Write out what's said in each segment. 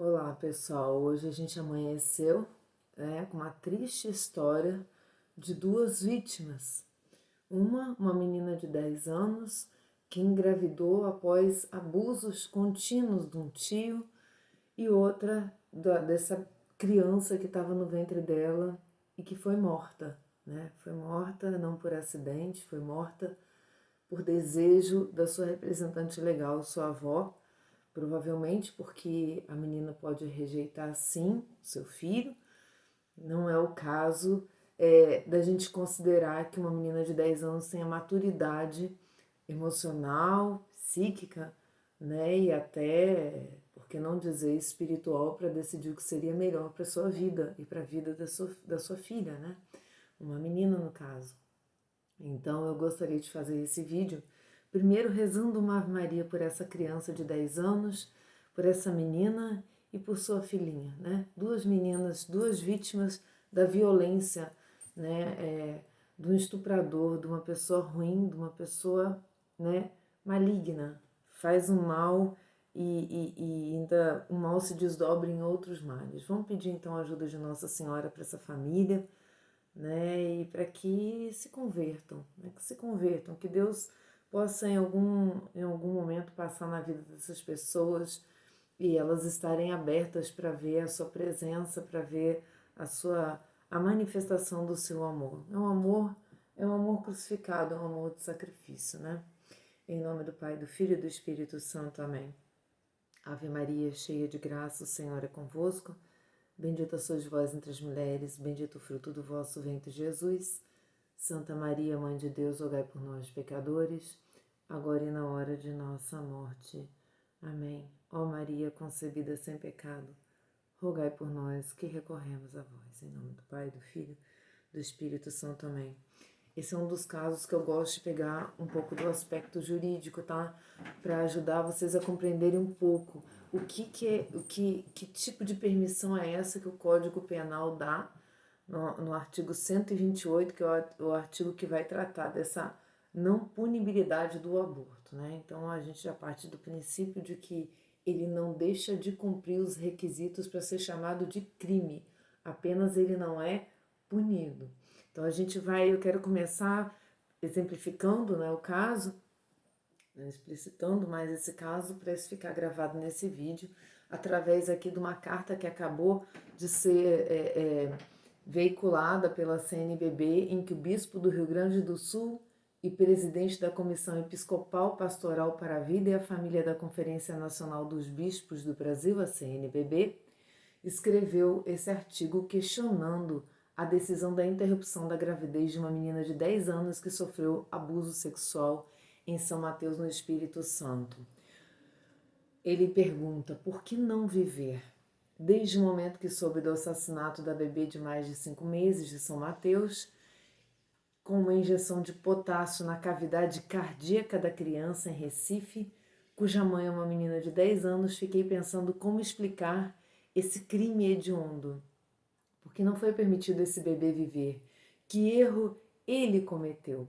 Olá pessoal, hoje a gente amanheceu, com uma triste história de duas vítimas. Uma menina de 10 anos que engravidou após abusos contínuos de um tio e outra dessa criança que estava no ventre dela e que foi morta. Foi morta não por acidente, foi morta por desejo da sua representante legal, sua avó, provavelmente porque a menina pode rejeitar sim seu filho. Não é o caso da gente considerar que uma menina de 10 anos tenha maturidade emocional, psíquica, e até, por que não dizer, espiritual para decidir o que seria melhor para sua vida e para a vida da sua filha, né? Uma menina no caso. Então eu gostaria de fazer esse vídeo, primeiro rezando uma Ave Maria por essa criança de 10 anos, por essa menina e por sua filhinha, né? Duas meninas, duas vítimas da violência, de um estuprador, de uma pessoa ruim, de uma pessoa, maligna, faz um mal e ainda o mal se desdobra em outros males. Vamos pedir então a ajuda de Nossa Senhora para essa família, e para que se convertam, que Deus possa em algum momento passar na vida dessas pessoas e elas estarem abertas para ver a sua presença, para ver a manifestação do seu amor. É um amor crucificado, é um amor de sacrifício, né? Em nome do Pai, do Filho e do Espírito Santo. Amém. Ave Maria, cheia de graça, o Senhor é convosco. Bendita sois vós entre as mulheres, bendito o fruto do vosso ventre, Jesus. Santa Maria, Mãe de Deus, rogai por nós, pecadores, agora e na hora de nossa morte. Amém. Ó Maria, concebida sem pecado, rogai por nós que recorremos a vós. Em nome do Pai, do Filho, do Espírito Santo. Amém. Esse é um dos casos que eu gosto de pegar um pouco do aspecto jurídico, tá? Para ajudar vocês a compreenderem um pouco que tipo de permissão é essa que o Código Penal dá no artigo 128, que é o artigo que vai tratar dessa não punibilidade do aborto, né? Então a gente já parte do princípio de que ele não deixa de cumprir os requisitos para ser chamado de crime, apenas ele não é punido. Então eu quero começar exemplificando, o caso, explicitando mais esse caso para isso ficar gravado nesse vídeo, através aqui de uma carta que acabou de ser veiculada pela CNBB, em que o bispo do Rio Grande do Sul e presidente da Comissão Episcopal Pastoral para a Vida e a Família da Conferência Nacional dos Bispos do Brasil, a CNBB, escreveu esse artigo questionando a decisão da interrupção da gravidez de uma menina de 10 anos que sofreu abuso sexual em São Mateus, no Espírito Santo. Ele pergunta: por que não viver? Desde o momento que soube do assassinato da bebê de mais de 5 meses de São Mateus, com uma injeção de potássio na cavidade cardíaca da criança em Recife, cuja mãe é uma menina de 10 anos, fiquei pensando como explicar esse crime hediondo. Porque não foi permitido esse bebê viver. Que erro ele cometeu?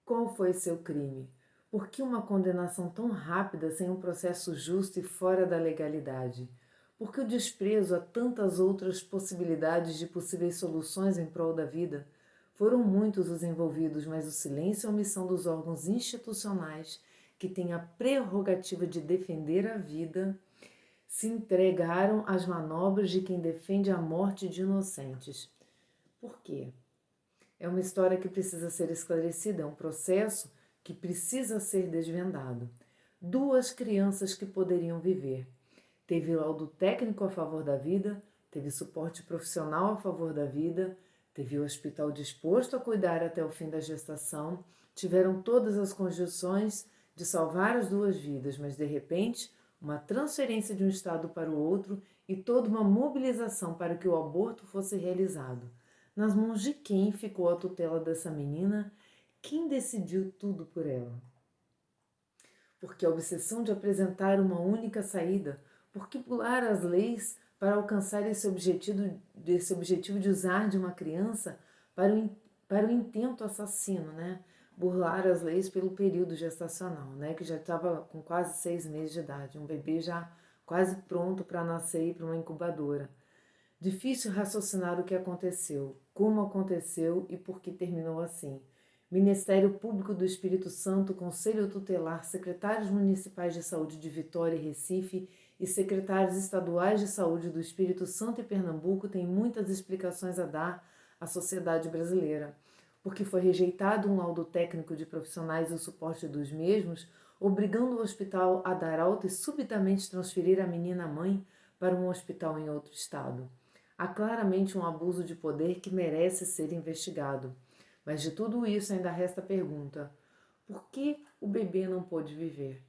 Qual foi seu crime? Por que uma condenação tão rápida sem um processo justo e fora da legalidade? Por que o desprezo a tantas outras possibilidades de possíveis soluções em prol da vida? Foram muitos os envolvidos, mas o silêncio e a omissão dos órgãos institucionais que têm a prerrogativa de defender a vida se entregaram às manobras de quem defende a morte de inocentes. Por quê? É uma história que precisa ser esclarecida, é um processo que precisa ser desvendado. Duas crianças que poderiam viver. Teve laudo técnico a favor da vida, teve suporte profissional a favor da vida, teve o hospital disposto a cuidar até o fim da gestação, tiveram todas as condições de salvar as duas vidas, mas de repente, uma transferência de um estado para o outro e toda uma mobilização para que o aborto fosse realizado. Nas mãos de quem ficou a tutela dessa menina? Quem decidiu tudo por ela? Porque a obsessão de apresentar uma única saída, por que pular as leis para alcançar esse objetivo de usar de uma criança para o intento assassino, burlar as leis pelo período gestacional, que já estava com quase 6 meses de idade, um bebê já quase pronto para nascer e ir para uma incubadora. Difícil raciocinar o que aconteceu, como aconteceu e por que terminou assim. Ministério Público do Espírito Santo, Conselho Tutelar, secretários municipais de saúde de Vitória e Recife e secretários estaduais de saúde do Espírito Santo e Pernambuco têm muitas explicações a dar à sociedade brasileira. Porque foi rejeitado um laudo técnico de profissionais e o suporte dos mesmos, obrigando o hospital a dar alta e subitamente transferir a menina-mãe para um hospital em outro estado. Há claramente um abuso de poder que merece ser investigado. Mas de tudo isso ainda resta a pergunta: por que o bebê não pôde viver?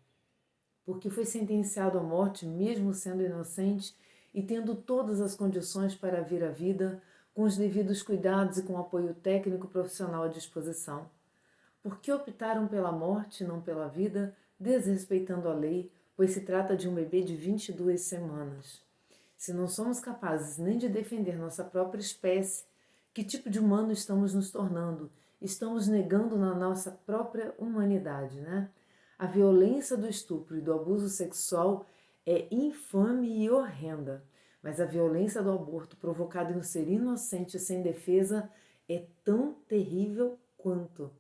Porque foi sentenciado à morte mesmo sendo inocente e tendo todas as condições para vir à vida, com os devidos cuidados e com apoio técnico profissional à disposição. Por que optaram pela morte e não pela vida, desrespeitando a lei, pois se trata de um bebê de 22 semanas? Se não somos capazes nem de defender nossa própria espécie, que tipo de humano estamos nos tornando? Estamos negando na nossa própria humanidade, né? A violência do estupro e do abuso sexual é infame e horrenda, mas a violência do aborto provocada em um ser inocente e sem defesa é tão terrível quanto.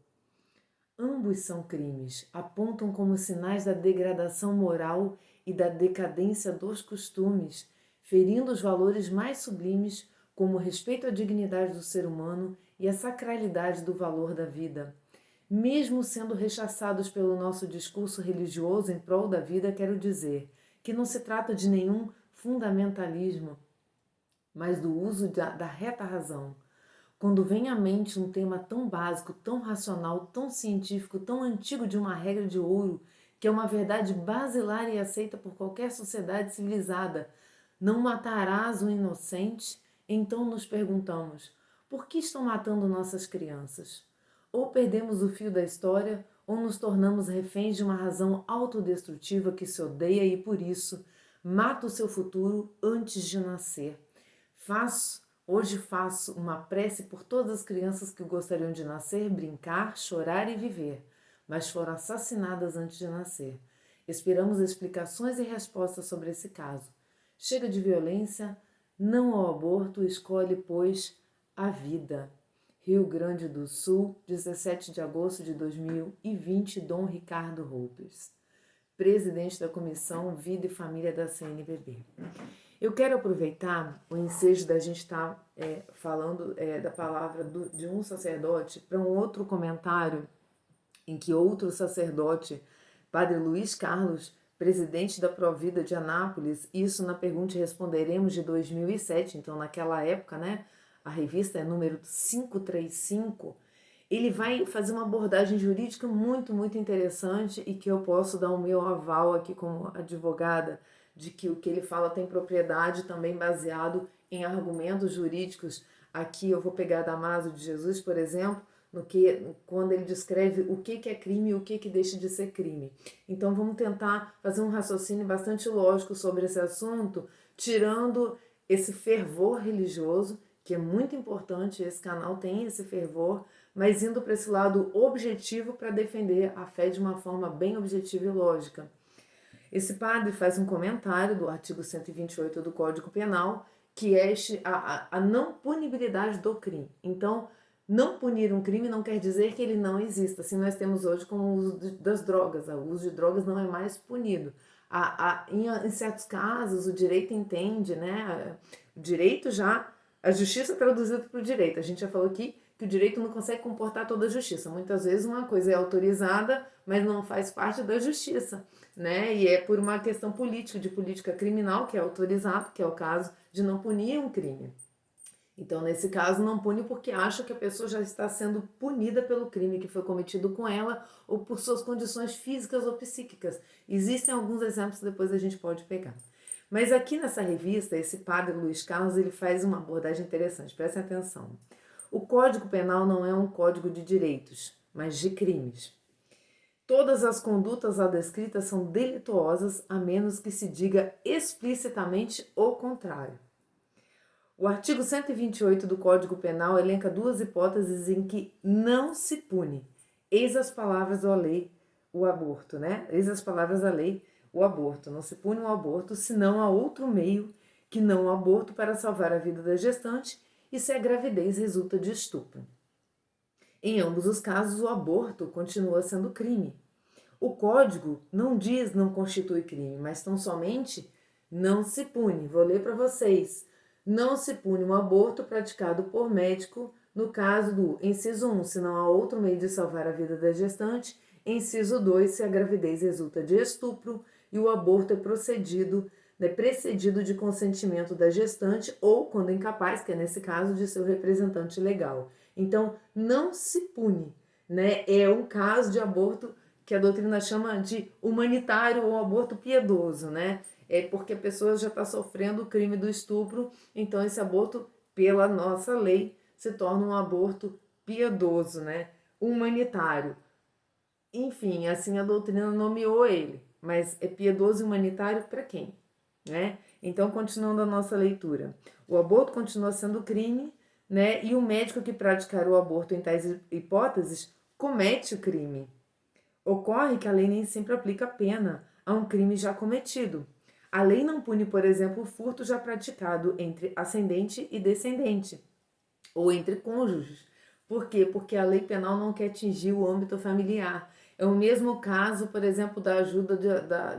Ambos são crimes, apontam como sinais da degradação moral e da decadência dos costumes, ferindo os valores mais sublimes, como o respeito à dignidade do ser humano e a sacralidade do valor da vida. Mesmo sendo rechaçados pelo nosso discurso religioso em prol da vida, quero dizer que não se trata de nenhum fundamentalismo, mas do uso da reta razão. Quando vem à mente um tema tão básico, tão racional, tão científico, tão antigo de uma regra de ouro, que é uma verdade basilar e aceita por qualquer sociedade civilizada, não matarás o inocente, então nos perguntamos, por que estão matando nossas crianças? Ou perdemos o fio da história, ou nos tornamos reféns de uma razão autodestrutiva que se odeia e, por isso, mata o seu futuro antes de nascer. Hoje faço uma prece por todas as crianças que gostariam de nascer, brincar, chorar e viver, mas foram assassinadas antes de nascer. Esperamos explicações e respostas sobre esse caso. Chega de violência, não ao aborto, escolhe, pois, a vida. Rio Grande do Sul, 17 de agosto de 2020, Dom Ricardo Roupers, presidente da Comissão Vida e Família da CNBB. Eu quero aproveitar o ensejo da gente estar falando da palavra de um sacerdote para um outro comentário em que outro sacerdote, Padre Luiz Carlos, presidente da Provida de Anápolis, isso na Pergunta e Responderemos de 2007, então naquela época, né, a revista é número 535, ele vai fazer uma abordagem jurídica muito, muito interessante e que eu posso dar o meu aval aqui como advogada, de que o que ele fala tem propriedade também baseado em argumentos jurídicos. Aqui eu vou pegar Damaso de Jesus, por exemplo, quando ele descreve o que é crime e o que deixa de ser crime. Então vamos tentar fazer um raciocínio bastante lógico sobre esse assunto, tirando esse fervor religioso, que é muito importante, esse canal tem esse fervor, mas indo para esse lado objetivo para defender a fé de uma forma bem objetiva e lógica. Esse padre faz um comentário do artigo 128 do Código Penal, que é a não punibilidade do crime. Então, não punir um crime não quer dizer que ele não exista. Assim nós temos hoje com o uso das drogas. O uso de drogas não é mais punido. Em certos casos, o direito entende, né? O direito já... A justiça é traduzida para o direito. A gente já falou aqui que o direito não consegue comportar toda a justiça. Muitas vezes uma coisa é autorizada, mas não faz parte da justiça, né? E é por uma questão política, de política criminal, que é autorizado, que é o caso de não punir um crime. Então, nesse caso, não pune porque acha que a pessoa já está sendo punida pelo crime que foi cometido com ela ou por suas condições físicas ou psíquicas. Existem alguns exemplos que depois a gente pode pegar. Mas aqui nessa revista, esse padre Luiz Carlos, ele faz uma abordagem interessante, prestem atenção. O Código Penal não é um código de direitos, mas de crimes. Todas as condutas lá descritas são delituosas, a menos que se diga explicitamente o contrário. O artigo 128 do Código Penal elenca duas hipóteses em que não se pune. Eis as palavras da lei, o aborto, né? Eis as palavras da lei, o aborto. Não se pune o aborto, senão há outro meio que não o aborto para salvar a vida da gestante e se a gravidez resulta de estupro. Em ambos os casos, o aborto continua sendo crime. O código não diz não constitui crime, mas tão somente não se pune. Vou ler para vocês. Não se pune um aborto praticado por médico no caso do inciso 1, se não há outro meio de salvar a vida da gestante, inciso 2, se a gravidez resulta de estupro e o aborto é precedido de consentimento da gestante ou, quando incapaz, que é nesse caso, de seu representante legal. Então, não se pune, né? É um caso de aborto que a doutrina chama de humanitário ou aborto piedoso, né? É porque a pessoa já está sofrendo o crime do estupro, então esse aborto, pela nossa lei, se torna um aborto piedoso, né? Humanitário. Enfim, assim a doutrina nomeou ele, mas é piedoso e humanitário para quem? Né? Então, continuando a nossa leitura. O aborto continua sendo crime, né? E o médico que praticar o aborto em tais hipóteses comete o crime. Ocorre que a lei nem sempre aplica pena a um crime já cometido. A lei não pune, por exemplo, o furto já praticado entre ascendente e descendente, ou entre cônjuges. Por quê? Porque a lei penal não quer atingir o âmbito familiar. É o mesmo caso, por exemplo, da ajuda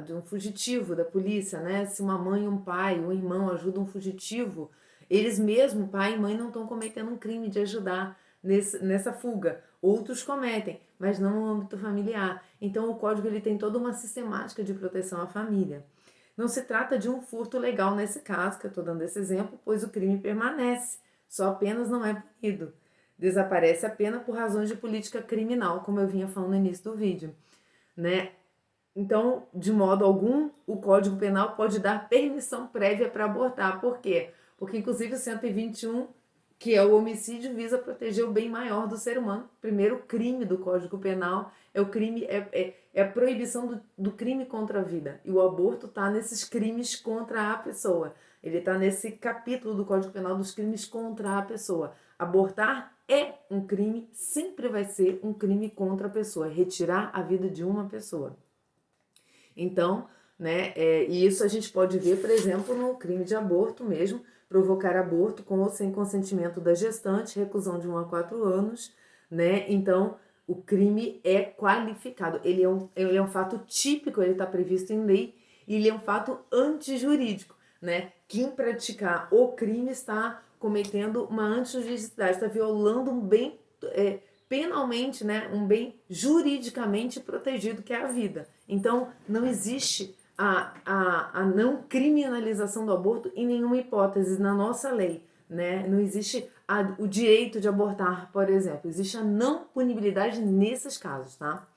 de um fugitivo da polícia, né? Se uma mãe, um pai, um irmão ajudam um fugitivo, eles mesmos, pai e mãe, não estão cometendo um crime de ajudar nessa fuga. Outros cometem, mas não no âmbito familiar. Então o código ele tem toda uma sistemática de proteção à família. Não se trata de um furto legal nesse caso, que eu estou dando esse exemplo, pois o crime permanece, só apenas não é punido. Desaparece a pena por razões de política criminal, como eu vinha falando no início do vídeo, né? Então, de modo algum, o Código Penal pode dar permissão prévia para abortar. Por quê? Porque, inclusive, o 121, que é o homicídio, visa proteger o bem maior do ser humano. O primeiro crime do Código Penal é o crime, é a proibição do crime contra a vida. E o aborto está nesses crimes contra a pessoa. Ele está nesse capítulo do Código Penal dos crimes contra a pessoa. Abortar é um crime, sempre vai ser um crime contra a pessoa, retirar a vida de uma pessoa. Então, né, e isso a gente pode ver, por exemplo, no crime de aborto mesmo, provocar aborto com ou sem consentimento da gestante, reclusão de 1 a 4 anos, né? Então, o crime é qualificado, ele é um fato típico, ele está previsto em lei, e ele é um fato antijurídico, né? Quem praticar o crime está cometendo uma antijuridicidade, está violando um bem penalmente, né, um bem juridicamente protegido, que é a vida. Então, não existe a não criminalização do aborto em nenhuma hipótese na nossa lei. Né? Não existe o direito de abortar, por exemplo. Existe a não punibilidade nesses casos, tá?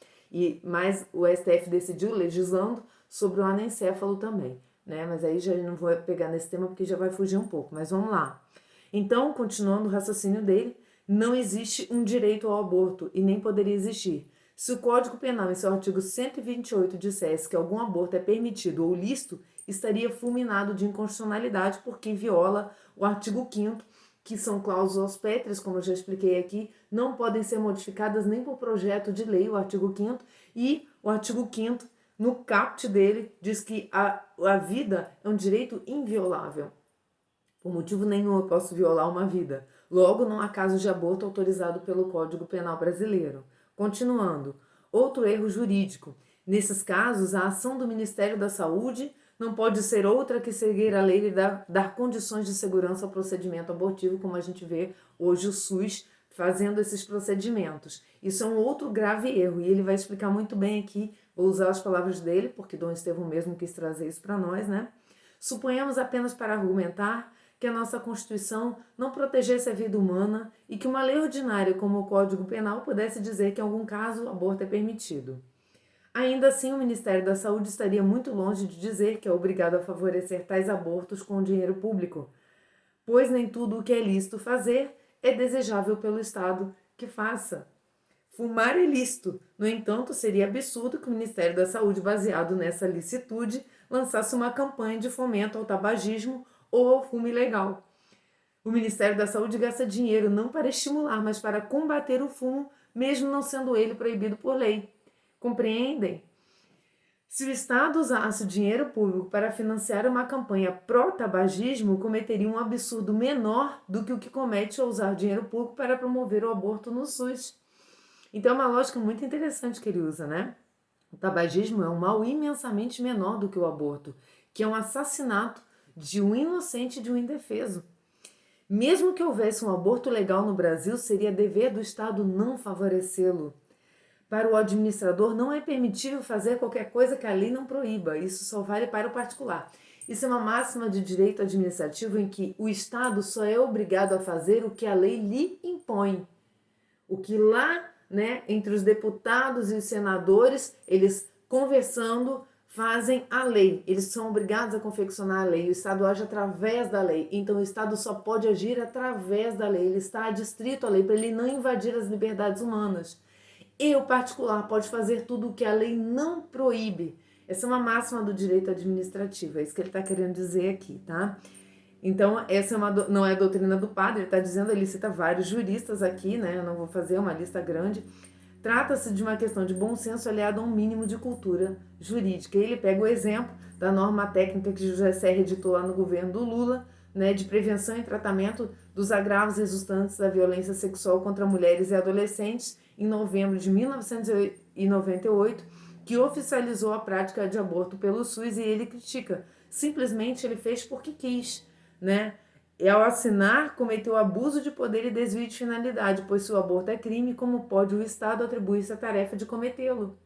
Mas o STF decidiu legislando sobre o anencéfalo também, né? Mas aí já não vou pegar nesse tema porque já vai fugir um pouco, mas vamos lá. Então, continuando o raciocínio dele, não existe um direito ao aborto e nem poderia existir. Se o Código Penal, em seu artigo 128, dissesse que algum aborto é permitido ou lícito, estaria fulminado de inconstitucionalidade porque viola o artigo 5º, que são cláusulas pétreas, como eu já expliquei aqui, não podem ser modificadas nem por projeto de lei, o artigo 5º, e o artigo 5º, no caput dele, diz que a vida é um direito inviolável. Por motivo nenhum eu posso violar uma vida. Logo, não há caso de aborto autorizado pelo Código Penal brasileiro. Continuando, outro erro jurídico. Nesses casos, a ação do Ministério da Saúde não pode ser outra que seguir a lei e dar condições de segurança ao procedimento abortivo, como a gente vê hoje o SUS fazendo esses procedimentos. Isso é um outro grave erro, e ele vai explicar muito bem aqui, vou usar as palavras dele, porque Dom Estevão mesmo quis trazer isso para nós, né? Suponhamos apenas para argumentar que a nossa Constituição não protegesse a vida humana e que uma lei ordinária como o Código Penal pudesse dizer que em algum caso o aborto é permitido. Ainda assim, o Ministério da Saúde estaria muito longe de dizer que é obrigado a favorecer tais abortos com dinheiro público, pois nem tudo o que é lícito fazer é desejável pelo Estado que faça. Fumar é lícito, no entanto, seria absurdo que o Ministério da Saúde, baseado nessa licitude, lançasse uma campanha de fomento ao tabagismo ou ao fumo ilegal. O Ministério da Saúde gasta dinheiro não para estimular, mas para combater o fumo, mesmo não sendo ele proibido por lei. Compreendem? Se o Estado usasse o dinheiro público para financiar uma campanha pró-tabagismo, cometeria um absurdo menor do que o que comete ao usar dinheiro público para promover o aborto no SUS. Então é uma lógica muito interessante que ele usa, né? O tabagismo é um mal imensamente menor do que o aborto, que é um assassinato de um inocente e de um indefeso. Mesmo que houvesse um aborto legal no Brasil, seria dever do Estado não favorecê-lo. Para o administrador, não é permitível fazer qualquer coisa que a lei não proíba. Isso só vale para o particular. Isso é uma máxima de direito administrativo em que o Estado só é obrigado a fazer o que a lei lhe impõe. O que lá, né, entre os deputados e os senadores, eles conversando fazem a lei. Eles são obrigados a confeccionar a lei. O Estado age através da lei. Então o Estado só pode agir através da lei. Ele está adstrito à lei para ele não invadir as liberdades humanas. E o particular pode fazer tudo o que a lei não proíbe. Essa é uma máxima do direito administrativo, é isso que ele está querendo dizer aqui, tá? Então, essa é não é a doutrina do padre, ele está dizendo, ele cita vários juristas aqui, né? Eu não vou fazer uma lista grande. Trata-se de uma questão de bom senso aliado a um mínimo de cultura jurídica. E ele pega o exemplo da norma técnica que José Serra editou lá no governo do Lula, né, de prevenção e tratamento dos agravos resultantes da violência sexual contra mulheres e adolescentes, em novembro de 1998, que oficializou a prática de aborto pelo SUS, e ele critica. Simplesmente ele fez porque quis, né? E ao assinar, cometeu abuso de poder e desvio de finalidade, pois se o aborto é crime, como pode o Estado atribuir-se a tarefa de cometê-lo?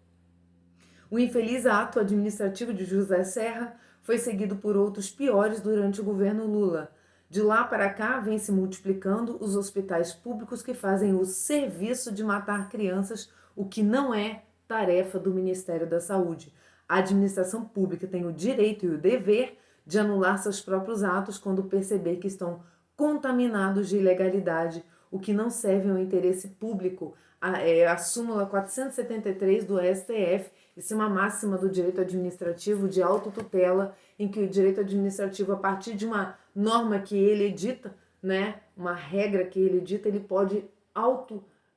O infeliz ato administrativo de José Serra foi seguido por outros piores durante o governo Lula. De lá para cá, vem se multiplicando os hospitais públicos que fazem o serviço de matar crianças, o que não é tarefa do Ministério da Saúde. A administração pública tem o direito e o dever de anular seus próprios atos quando perceber que estão contaminados de ilegalidade, o que não serve ao interesse público. A súmula 473 do STF, isso é uma máxima do direito administrativo de autotutela, em que o direito administrativo, a partir de uma norma que ele edita, né, uma regra que ele edita, ele pode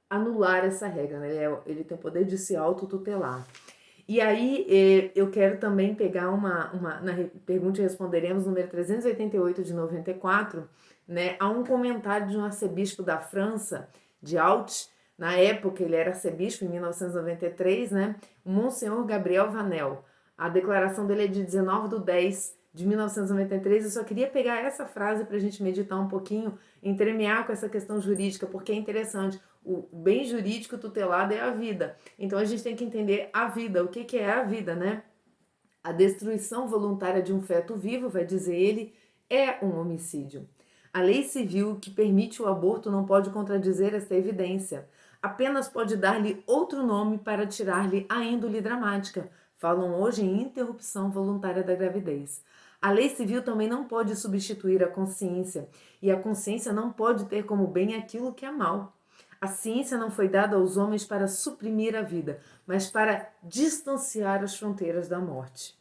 anular essa regra, né? Ele tem o poder de se autotutelar. E aí eu quero também pegar na pergunta e responderemos, número 388 de 94, né, há um comentário de um arcebispo da França, de Autun. Na época ele era arcebispo, em 1993, né, o Monsenhor Gabriel Vanel. A declaração dele é de 19/10/1993. Eu só queria pegar essa frase para a gente meditar um pouquinho, entremear com essa questão jurídica, porque é interessante. O bem jurídico tutelado é a vida. Então a gente tem que entender a vida. O que é a vida, né? A destruição voluntária de um feto vivo, vai dizer ele, é um homicídio. A lei civil que permite o aborto não pode contradizer esta evidência. Apenas pode dar-lhe outro nome para tirar-lhe a índole dramática. Falam hoje em interrupção voluntária da gravidez. A lei civil também não pode substituir a consciência, e a consciência não pode ter como bem aquilo que é mal. A ciência não foi dada aos homens para suprimir a vida, mas para distanciar as fronteiras da morte.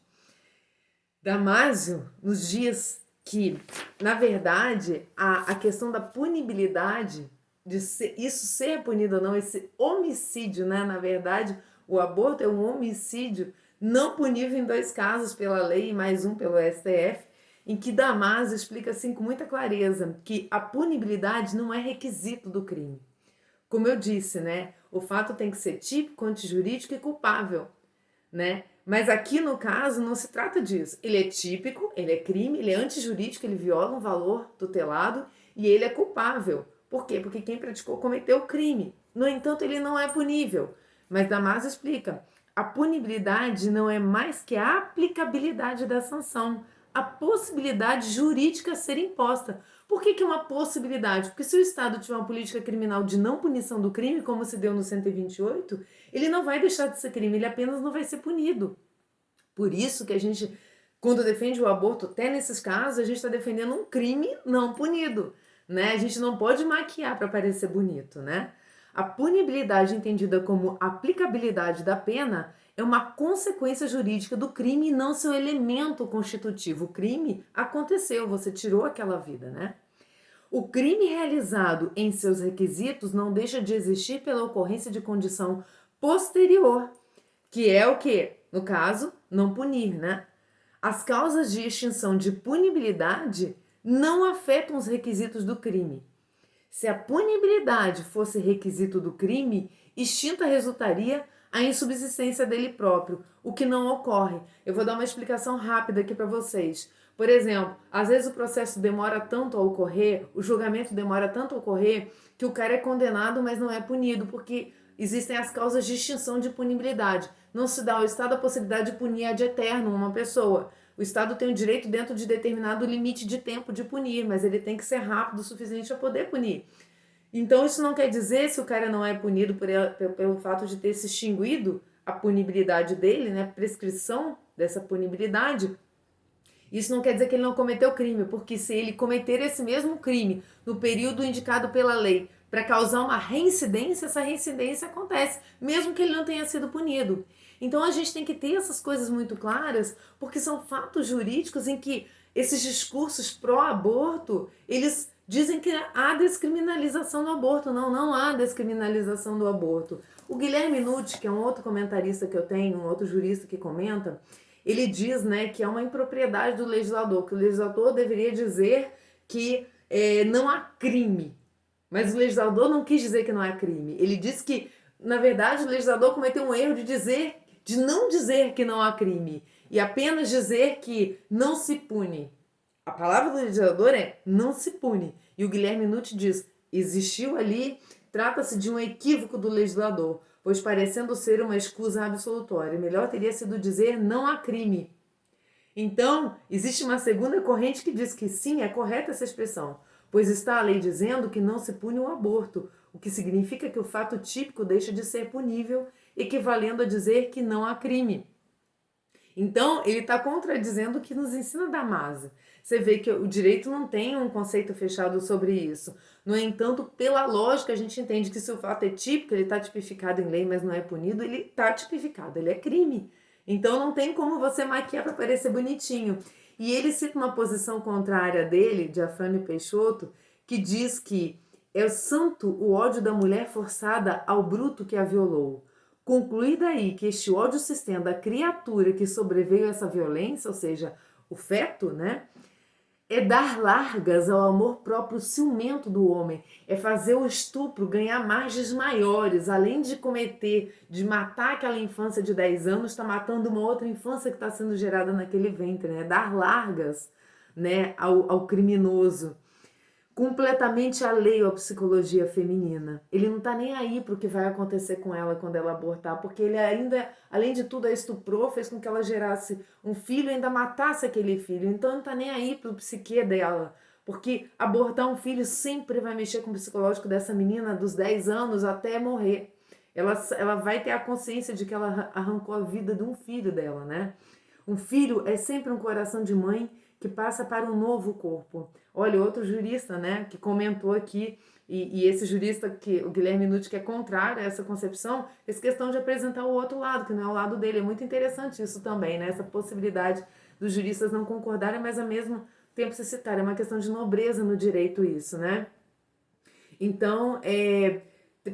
Damásio nos diz que, na verdade, a questão da punibilidade, de isso ser punido ou não, esse homicídio, né? Na verdade, o aborto é um homicídio não punível em 2 casos pela lei e mais um pelo STF, em que Damásio explica assim com muita clareza que a punibilidade não é requisito do crime. Como eu disse, né? O fato tem que ser típico, antijurídico e culpável, né? Mas aqui no caso não se trata disso. Ele é típico, ele é crime, ele é antijurídico, ele viola um valor tutelado e ele é culpável. Por quê? Porque quem praticou cometeu o crime. No entanto, ele não é punível. Mas Damásio explica, a punibilidade não é mais que a aplicabilidade da sanção, a possibilidade jurídica a ser imposta. Por que é uma possibilidade? Porque se o Estado tiver uma política criminal de não punição do crime, como se deu no 128, ele não vai deixar de ser crime, ele apenas não vai ser punido. Por isso que a gente, quando defende o aborto, até nesses casos, a gente está defendendo um crime não punido, né? A gente não pode maquiar para parecer bonito, né? A punibilidade entendida como aplicabilidade da pena é uma consequência jurídica do crime e não seu elemento constitutivo. O crime aconteceu, você tirou aquela vida, né? O crime realizado em seus requisitos não deixa de existir pela ocorrência de condição posterior, que é o que? No caso, não punir, né? As causas de extinção de punibilidade não afetam os requisitos do crime. Se a punibilidade fosse requisito do crime, extinta resultaria a insubsistência dele próprio, o que não ocorre. Eu vou dar uma explicação rápida aqui para vocês. Por exemplo, às vezes o processo demora tanto a ocorrer, o julgamento demora tanto a ocorrer, que o cara é condenado, mas não é punido, porque existem as causas de extinção de punibilidade. Não se dá ao Estado a possibilidade de punir ad eterno uma pessoa. O Estado tem o direito, dentro de determinado limite de tempo, de punir, mas ele tem que ser rápido o suficiente para poder punir. Então, isso não quer dizer, se o cara não é punido pelo fato de ter se extinguido a punibilidade dele, né, a prescrição dessa punibilidade, isso não quer dizer que ele não cometeu crime, porque se ele cometer esse mesmo crime no período indicado pela lei para causar uma reincidência, essa reincidência acontece, mesmo que ele não tenha sido punido. Então a gente tem que ter essas coisas muito claras, porque são fatos jurídicos em que esses discursos pró-aborto, eles dizem que há descriminalização do aborto. Não, não há descriminalização do aborto. O Guilherme Nutti, que é um outro comentarista que eu tenho, um outro jurista que comenta, ele diz, né, que é uma impropriedade do legislador, que o legislador deveria dizer que não há crime. Mas o legislador não quis dizer que não há crime. Ele disse que, na verdade, o legislador cometeu um erro de não dizer que não há crime e apenas dizer que não se pune. A palavra do legislador é não se pune. E o Guilherme Nutti diz, existiu ali, trata-se de um equívoco do legislador, pois parecendo ser uma escusa absolutória, melhor teria sido dizer não há crime. Então, existe uma segunda corrente que diz que sim, é correta essa expressão, pois está a lei dizendo que não se pune o aborto, o que significa que o fato típico deixa de ser punível, equivalendo a dizer que não há crime. Então, ele está contradizendo o que nos ensina Damasio. Você vê que o direito não tem um conceito fechado sobre isso. No entanto, pela lógica, a gente entende que se o fato é típico, ele está tipificado em lei, mas não é punido, ele está tipificado, ele é crime. Então, não tem como você maquiar para parecer bonitinho. E ele cita uma posição contrária dele, de Afrânio Peixoto, que diz que é santo o ódio da mulher forçada ao bruto que a violou. Concluir daí que este ódio se estenda à criatura que sobreveio a essa violência, ou seja, o feto, né? É dar largas ao amor próprio ciumento do homem, é fazer o estupro ganhar margens maiores, além de cometer, de matar aquela infância de 10 anos, está matando uma outra infância que está sendo gerada naquele ventre, né? Dar largas, né, ao criminoso. Completamente alheio à psicologia feminina. Ele não tá nem aí pro que vai acontecer com ela quando ela abortar, porque ele ainda, além de tudo, a estuprou, fez com que ela gerasse um filho e ainda matasse aquele filho. Então não tá nem aí pro psique dela, porque abortar um filho sempre vai mexer com o psicológico dessa menina dos 10 anos até morrer. Ela vai ter a consciência de que ela arrancou a vida de um filho dela, né? Um filho é sempre um coração de mãe que passa para um novo corpo. Olha, outro jurista, né, que comentou aqui, e esse jurista, que o Guilherme Nutti, que é contrário a essa concepção, fez questão de apresentar o outro lado, que não é o lado dele. É muito interessante isso também, né, essa possibilidade dos juristas não concordarem, mas ao mesmo tempo se citarem. É uma questão de nobreza no direito isso, né? Então,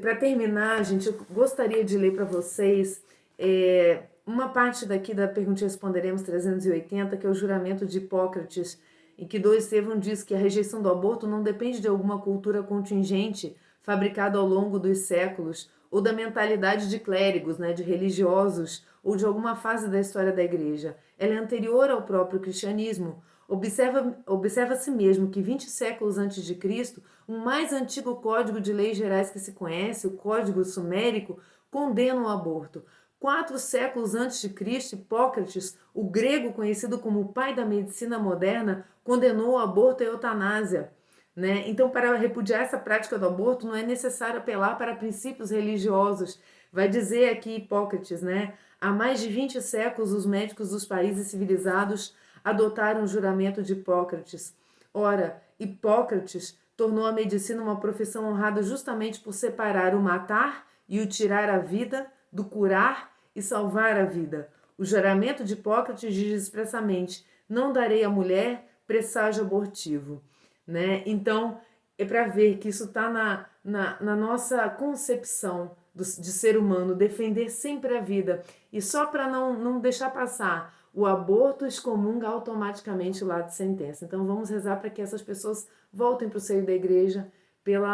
para terminar, gente, eu gostaria de ler para vocês uma parte daqui da Pergunta e Responderemos 380, que é o juramento de Hipócrates, em que Dom Estevão diz que a rejeição do aborto não depende de alguma cultura contingente fabricada ao longo dos séculos, ou da mentalidade de clérigos, né, de religiosos, ou de alguma fase da história da igreja. Ela é anterior ao próprio cristianismo. Observa-se mesmo que 20 séculos antes de Cristo, o mais antigo código de leis gerais que se conhece, o Código Sumérico, condena o aborto. 4 séculos antes de Cristo, Hipócrates, o grego conhecido como o pai da medicina moderna, condenou o aborto e a eutanásia. Né? Então, para repudiar essa prática do aborto, não é necessário apelar para princípios religiosos. Vai dizer aqui Hipócrates, né? Há mais de 20 séculos, os médicos dos países civilizados adotaram o juramento de Hipócrates. Ora, Hipócrates tornou a medicina uma profissão honrada justamente por separar o matar e o tirar a vida do curar e salvar a vida. O juramento de Hipócrates diz expressamente: não darei à mulher presságio abortivo. Né? Então, é para ver que isso está na nossa concepção de ser humano, defender sempre a vida. E só para não deixar passar, o aborto excomunga automaticamente o lado de sentença. Então vamos rezar para que essas pessoas voltem para o seio da igreja pelo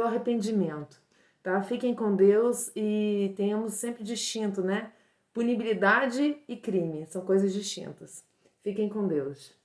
arrependimento. Tá? Fiquem com Deus e tenhamos sempre distinto, né? Punibilidade e crime são coisas distintas. Fiquem com Deus.